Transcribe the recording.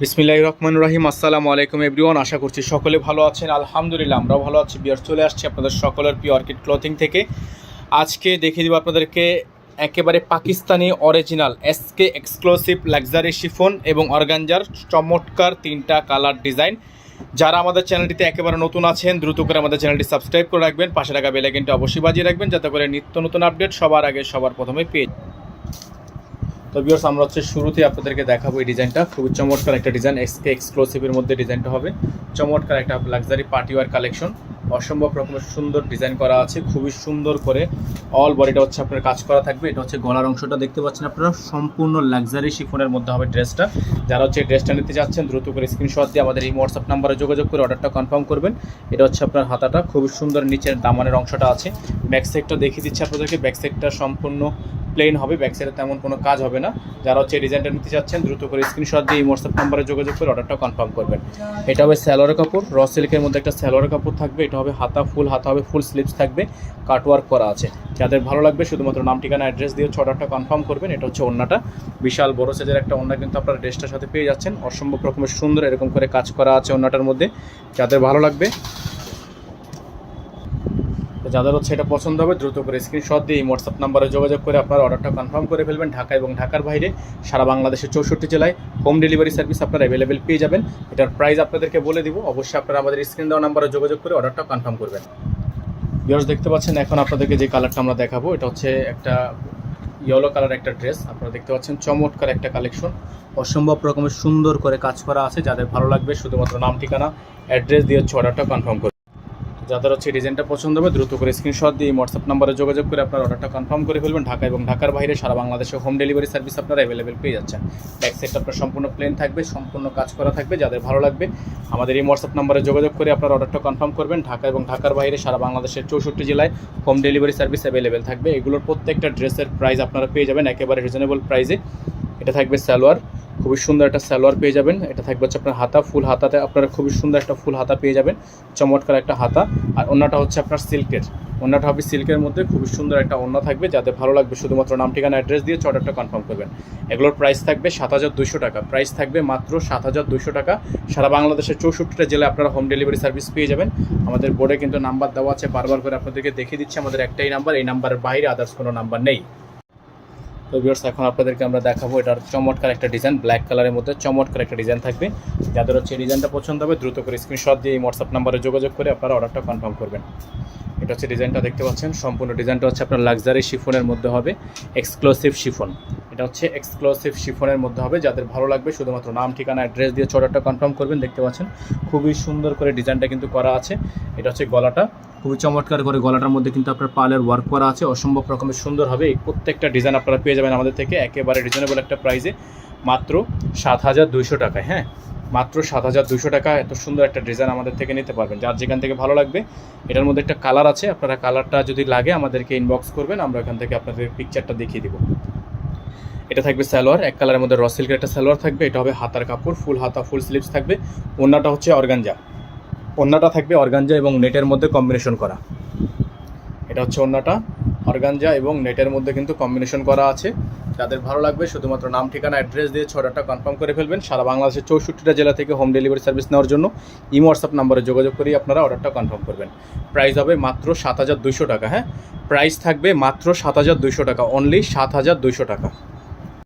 বিসমিল্লাহির রহমানির রহিম। আসসালামু আলাইকুম এভরিওয়ান। আশা করছি সকলে ভালো আছেন। আলহামদুলিল্লাহ আমরাও ভালো আছি। বিয়ার চলে আসছি আপনাদের সকলের প্রিয় অর্কিড ক্লথিং থেকে। আজকে দেখিয়ে দিব আপনাদেরকে একেবারে Pakistani original SK exclusive luxury chiffon এবং অর্গানজার চমৎকার তিনটা কালার ডিজাইন। যারা আমাদের চ্যানেলটিতে একেবারে নতুন আছেন দ্রুত করে আমাদের চ্যানেলটি সাবস্ক্রাইব করে রাখবেন, পাশে থাকা বেল আইকনটি অবশ্যই বাজিয়ে রাখবেন যাতে করে নিত্য নতুন আপডেট সবার আগে সবার প্রথমে পেয়ে। তো ভিউয়ার্স, আমরা শুরুতেই আপনাদেরকে দেখাবো এই ডিজাইনটা। খুবই চমৎকার একটা ডিজাইন, এসকে এক্সক্লুসিভের মধ্যে ডিজাইনটা হবে। চমৎকার একটা লাক্সারি পার্টিওয়ার কালেকশন, অসম্ভব রকমের সুন্দর ডিজাইন করা আছে। খুবই সুন্দর করে অল বডিটা আপনার কাজ করা থাকবে। এটা গলার অংশটা দেখতে পাচ্ছেন আপনারা, সম্পূর্ণ লাক্সারি শিফনের মধ্যে হবে ড্রেসটা। যারা ড্রেসটা নিতে যাচ্ছেন দ্রুত করে স্ক্রিনশট দিয়ে আমাদের এই হোয়াটসঅ্যাপ নাম্বারে যোগাযোগ করে অর্ডারটা কনফার্ম করবেন। এটা আপনার হাতাটা খুবই সুন্দর, নিচের দামানের অংশটা আছে। ব্যাক সাইডটা দেখিয়ে দিচ্ছি আপনাদেরকে। ব্যাক সাইডটা সম্পূর্ণ প্লেন হবে, ব্যাক সাইডে তেমন কোনো কাজ হবে না। যারা ডিজাইনটা নিতে চাচ্ছেন দ্রুত করে স্ক্রিনশট দিয়ে এই হোয়াটসঅ্যাপ নাম্বারে যোগাযোগ করে অর্ডারটা কনফার্ম করবেন। এটা হবে সালোয়ার কাপড়, র সিল্কের মধ্যে একটা সালোয়ার কাপড় থাকবে। এটা হবে হাতা হবে ফুল স্লিভস থাকবে, কাটওয়ার্ক করা আছে। যাদের ভালো লাগবে শুধুমাত্র নাম ঠিকানা অ্যাড্রেস দিয়ে অর্ডারটা কনফার্ম করবেন। এটা ওন্নাটা, বিশাল বড় সাইজের একটা ওন্না কিন্তু আপনার ড্রেসটার সাথে পেয়ে যাচ্ছেন। অসম্ভব রকমের সুন্দর এরকম করে কাজ করা আছে ওন্নাটার মধ্যে। যাদের ভালো লাগবে, যাদের এটা পছন্দ হবে দ্রুত করে স্ক্রিনশট দিয়ে এই হোয়াটসঅ্যাপ নাম্বারে যোগাযোগ করে আপনারা অর্ডারটা কনফার্ম করে ফেলবেন। ঢাকা এবং ঢাকার বাইরে সারা বাংলাদেশের 64 জেলায় হোম ডেলিভারি সার্ভিস আপনারা অ্যাভেলেবেল পেয়ে যাবেন। এটার প্রাইস আপনাদেরকে বলে দিব, অবশ্যই আপনারা আমাদের স্ক্রিন দেওয়া নাম্বারে যোগাযোগ করে অর্ডারটা কনফার্ম করবেন। ভিউয়ার্স, দেখতে পাচ্ছেন এখন আপনাদেরকে যে কালারটা আমরা দেখাবো, এটা একটা ইয়েলো কালার একটা ড্রেস। আপনারা দেখতে পাচ্ছেন চমৎকার একটা কালেকশন, অসম্ভব রকমের সুন্দর করে কাজ করা আছে। যাদের ভালো লাগবে শুধুমাত্র নাম ঠিকানা অ্যাড্রেস দিয়ে অর্ডারটা কনফার্ম করবেন। যাদের ডিজাইনটা পছন্দ হবে দ্রুত করে স্ক্রিনশট দিয়ে হোয়াটসঅ্যাপ নাম্বারে যোগাযোগ করে আপনার অর্ডারটা কনফার্ম করে ফেলবেন। ঢাকা এবং ঢাকার বাইরে সারা বাংলাদেশে হোম ডেলিভারি সার্ভিস আপনারা অ্যাভেলেবেল পেয়ে যাচ্ছেন। ব্যাক সাইডটা আপনার সম্পূর্ণ প্লেন থাকবে, সম্পূর্ণ কাজ করা থাকবে। যাদের ভালো লাগবে আমাদের এই হোয়াটসঅ্যাপ নাম্বারে যোগাযোগ করে আপনার অর্ডারটা কনফার্ম করবেন। ঢাকা এবং ঢাকার বাইরে সারা বাংলাদেশের 64 জেলায় হোম ডেলিভারি সার্ভিস অ্যাভেলেবেল থাকবে। এগুলোর প্রত্যেকটা ড্রেসের প্রাইস আপনারা পেয়ে যাবেন একেবারে রিজনেবল প্রাইসে। এটা থাকবে সালোয়ার, খুবই সুন্দর একটা সালোয়ার পেয়ে যাবেন। এটা থাকবে আপনার হাতা, ফুল হাতাতে আপনারা খুবই সুন্দর একটা ফুল হাতা পেয়ে যাবেন, চমৎকার একটা হাতা। আর ওন্নাটা আপনার সিল্কের, ওন্নাটা হবে সিল্কের মধ্যে, খুবই সুন্দর একটা ওন্না থাকবে। যাদের ভালো লাগবে শুধুমাত্র নাম ঠিকানা অ্যাড্রেস দিয়ে অর্ডারটা কনফার্ম করবেন। এগুলোর প্রাইস থাকবে 7200 টাকা। প্রাইস থাকবে মাত্র 7200 টাকা। সারা বাংলাদেশের 64টা জেলায় আপনারা হোম ডেলিভারি সার্ভিস পেয়ে যাবেন। আমাদের বোর্ডে কিন্তু নাম্বার দেওয়া আছে, বারবার করে আপনাদেরকে দেখিয়ে দিচ্ছি। আমাদের একটাই নাম্বার, এই নাম্বারের বাইরে আদার্স কোনো নাম্বার নেই। তো ভিউয়ার্স, এখন আপনাদেরকে আমরা দেখাবো এটার চমৎকার একটা ডিজাইন, ব্ল্যাক কালারের মধ্যে চমৎকার একটা ডিজাইন থাকবে। যাদের ডিজাইনটা পছন্দ হবে দ্রুত করে স্ক্রিনশট দিয়ে হোয়াটসঅ্যাপ নাম্বারে যোগাযোগ করে আপনারা অর্ডারটা কনফার্ম করবেন। এটা ডিজাইনটা দেখতে পাচ্ছেন, সম্পূর্ণ ডিজাইনটা আপনার লাক্সারি শিফনের মধ্যে হবে, এক্সক্লুসিভ শিফন। এটা এক্সক্লুসিভ শিফনের মধ্যে হবে। যাদের ভালো লাগবে শুধুমাত্র নাম ঠিকানা অ্যাড্রেস দিয়ে অর্ডারটা কনফার্ম করবেন। দেখতে পাচ্ছেন খুবই সুন্দর করে ডিজাইনটা কিন্তু করা আছে। এটা গলাটা, খুবই চমৎকার করে গলাটার মধ্যে কিন্তু আপনার পার্লের ওয়ার্ক করা আছে, অসম্ভব রকমের সুন্দর হবে। এই প্রত্যেকটা ডিজাইন আপনারা পেয়ে যাবেন আমাদের থেকে একেবারে রিজনেবল একটা প্রাইসে, মাত্র 7200 টাকায়। হ্যাঁ, মাত্র 7200 টাকা এত সুন্দর একটা ডিজাইন আমাদের থেকে নিতে পারবেন। যার যেখান থেকে ভালো লাগবে, এটার মধ্যে একটা কালার আছে, আপনারা কালারটা যদি লাগে আমাদেরকে ইনবক্স করবেন, আমরা এখান থেকে আপনাদের পিকচারটা দেখিয়ে দিব। এটা থাকবে সালোয়ার, এক কালারের মধ্যে র সিল্কের একটা সালোয়ার থাকবে। এটা হবে হাতার কাপড়, ফুল হাতা ফুল স্লিভস থাকবে। ওন্নাটা অর্গানজা, ওন্নাটা থাকবে অর্গানজা এবং নেটের মধ্যে কম্বিনেশন করা। এটা ওন্নাটা অর্গানজা এবং নেটের মধ্যে কিন্তু কম্বিনেশন করা আছে। যাদের ভালো লাগবে শুধুমাত্র নাম ঠিকানা অ্যাড্রেস দিয়ে অর্ডারটা কনফার্ম করে ফেলবেন। সারা বাংলাদেশের 64টা জেলা থেকে হোম ডেলিভারি সার্ভিস নেওয়ার জন্য ইমো হোয়াটসঅ্যাপ নাম্বারে যোগাযোগ করেই আপনারা অর্ডারটা কনফার্ম করবেন। প্রাইস হবে মাত্র 7200 টাকা। হ্যাঁ, প্রাইস থাকবে মাত্র 7200 টাকা, অনলি 7200 টাকা।